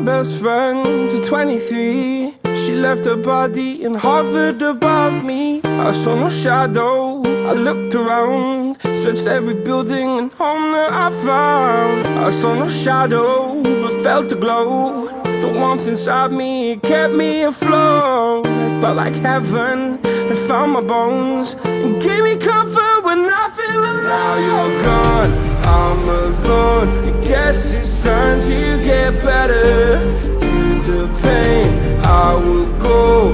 best friend to 23. She left her body and hovered above me. I saw no shadow, I looked around, searched every building and home that I found. I saw no shadow, but felt the glow. The warmth inside me, it kept me afloat. It felt like heaven had found my bones and gave me comfort when I feel alone. Now you're gone, I'm alone. I guess it's time to get better. Through the pain, I will go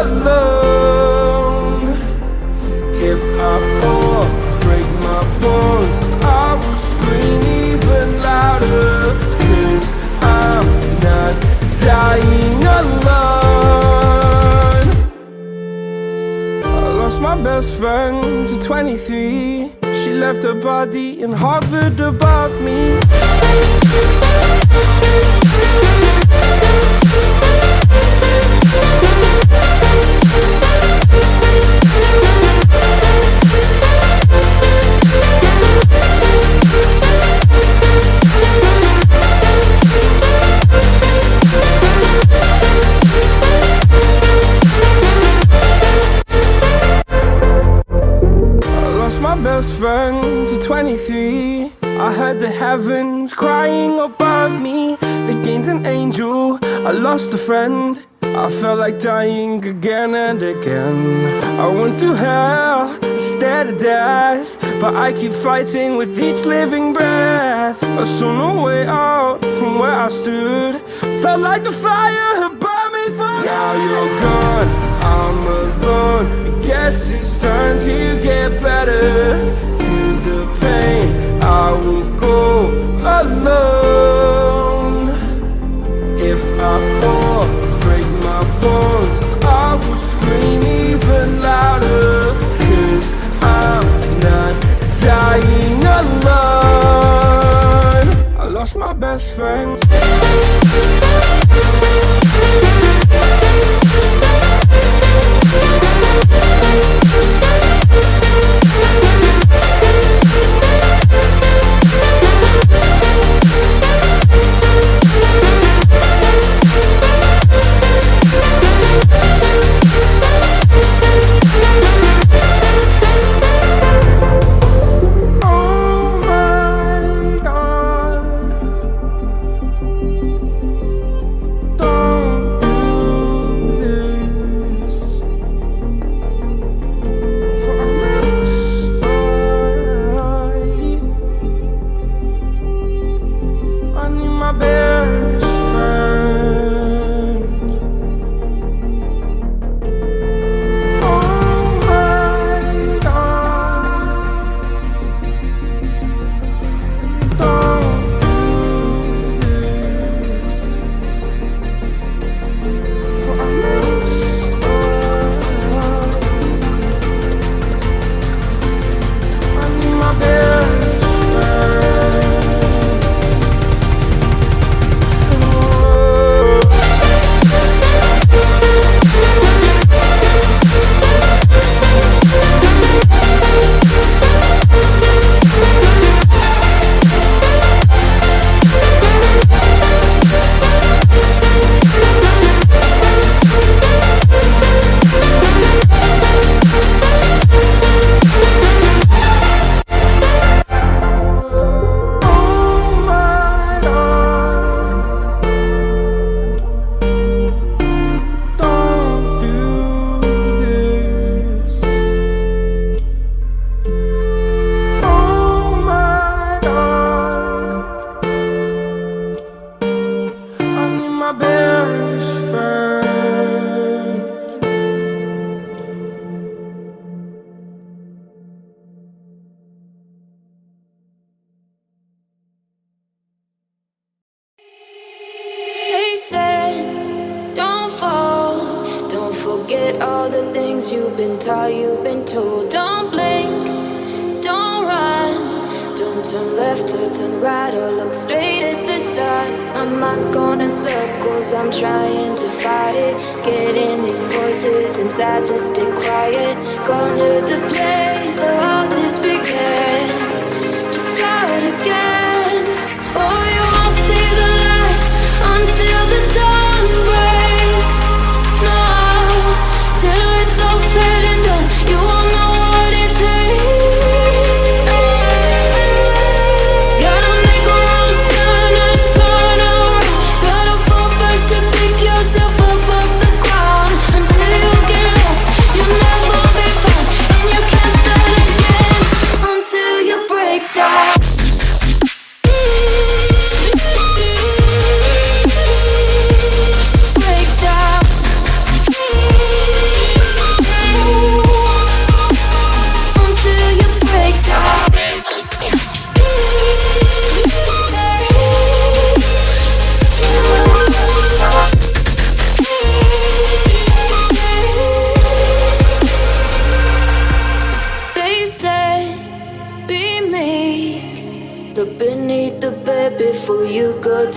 alone. If I fall, break my bones, I will scream even louder. 'Cause I'm not dying alone. I lost my best friend to 23. She left her body and hovered above me. Best friend to 23. I heard the heavens crying above me. They gained an angel, I lost a friend. I felt like dying again and again. I went through hell, stared at death, but I keep fighting with each living breath. I saw no way out from where I stood. Felt like the fire had burned me through. Now you're gone, I'm alone. I guess it's time to get better. Through the pain, I will go alone. If I fall, break my bones, I will scream even louder. 'Cause I'm not dying alone. I lost my best friend. All the things you've been taught, you've been told. Don't blink, don't run, don't turn left or turn right or look straight at the sun. My mind's going in circles, I'm trying to fight it. Getting these voices inside to stay quiet. Going to the place where all this began. Just start again. Oh, you won't see the light until the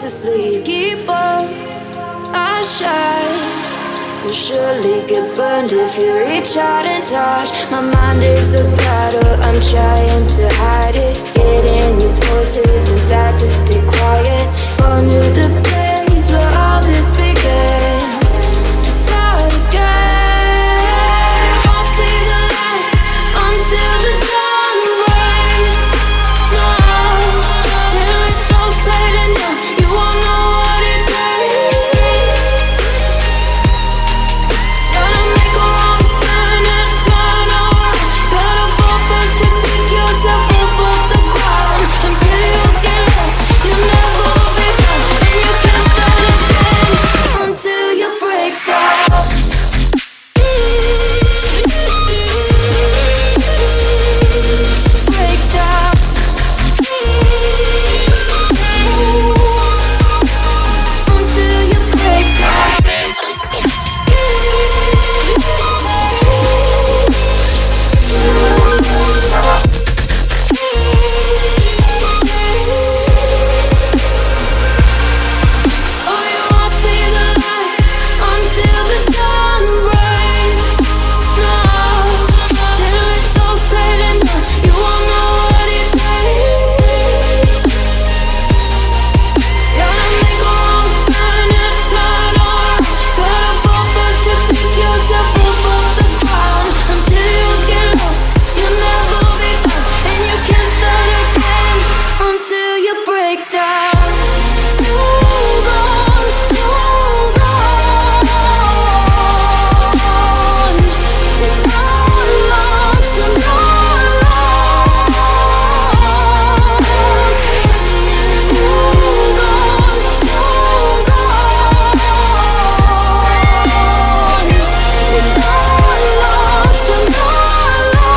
to sleep. Keep on our shine. You'll surely get burned if you reach out and touch. My mind is a battle, I'm trying to hide it. Getting these voices inside to stay quiet. On to the place where all this began. To start again. I'll see the light until the dawn breaks. No, till it's all said and done, you won't know what it takes. Gotta make a wrong turn and turn around. Gotta fall first to pick yourself up off the ground. Until you get lost, you'll never be found. And you can't start again until you break down. Break down. Until you break down. Oh, you won't see the light until the dawn breaks. No, till it's all said and done, you won't know what it takes. Gotta make a wrong turn and turn around. Gotta fall first to pick yourself up off the ground. Until you get lost, you'll never be found. And you can't start again until you break down. Hold on, hold on. It's not lost, you're not lost. Hold on, hold on. It's not lost, you're not lost.